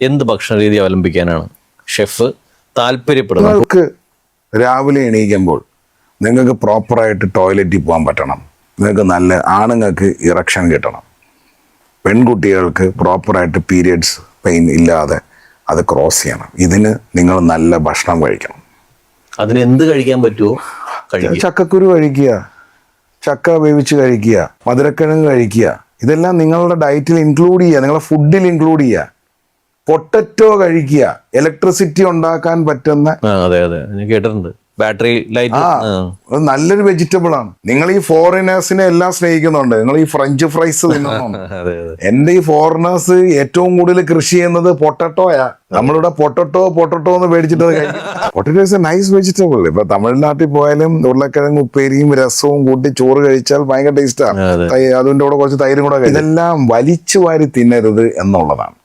എന്ത് ഭക്ഷണ രീതി അവലംബിക്കാനാണ് ഷെഫ് താല്പര്യപ്പെടുന്നത്? നിങ്ങൾക്ക് രാവിലെ എണീക്കുമ്പോൾ നിങ്ങൾക്ക് പ്രോപ്പറായിട്ട് ടോയ്ലറ്റിൽ പോകാൻ പറ്റണം. നിങ്ങൾക്ക് നല്ല ആണുങ്ങൾക്ക് ഇറക്ഷൻ കിട്ടണം. പെൺകുട്ടികൾക്ക് പ്രോപ്പറായിട്ട് പീരിയഡ്സ് പെയിൻ ഇല്ലാതെ അത് ക്രോസ് ചെയ്യണം. ഇതിന് നിങ്ങൾ നല്ല ഭക്ഷണം കഴിക്കണം. അതിന് എന്ത് കഴിക്കാൻ പറ്റുമോ? ചക്കക്കുരു കഴിക്കുക, ചക്ക വേവിച്ച് കഴിക്കുക, മധുരക്കിഴങ്ങ് കഴിക്കുക. ഇതെല്ലാം നിങ്ങളുടെ ഡയറ്റിൽ ഇൻക്ലൂഡ് ചെയ്യുക, നിങ്ങളുടെ ഫുഡിൽ ഇൻക്ലൂഡ് ചെയ്യുക. പൊട്ടറ്റോ കഴിക്കുക, ഇലക്ട്രിസിറ്റി ഉണ്ടാക്കാൻ പറ്റുന്ന. അതെ അതെ, ഞാൻ കേട്ടിട്ടുണ്ട്. ബാറ്ററി ലൈറ്റ് അത് നല്ലൊരു വെജിറ്റബിൾ ആണ്. നിങ്ങൾ ഈ ഫോറിനേഴ്സിനെ എല്ലാം സ്നേഹിക്കുന്നുണ്ട്, നിങ്ങൾ ഈ ഫ്രഞ്ച് ഫ്രൈസ് തിന്നുന്നുണ്ട്. എന്റെ ഈ ഫോറിനേഴ്സ് ഏറ്റവും കൂടുതൽ കൃഷി ചെയ്യുന്നത് പൊട്ടറ്റോയാ. നമ്മളിവിടെ പൊട്ടറ്റോ എന്ന് മേടിച്ചിട്ട് potato is A nice vegetable. ഇപ്പൊ തമിഴ്നാട്ടിൽ പോയാലും ഉരുളക്കിഴങ്ങ് ഉപ്പേരിയും രസവും കൂട്ടി ചോറ് കഴിച്ചാൽ ഭയങ്കര ടേസ്റ്റാണ്. അതിന്റെ കൂടെ കുറച്ച് തൈരും കൂടെ. ഇതെല്ലാം വലിച്ചു വാരി തിന്നരുത് എന്നുള്ളതാണ്.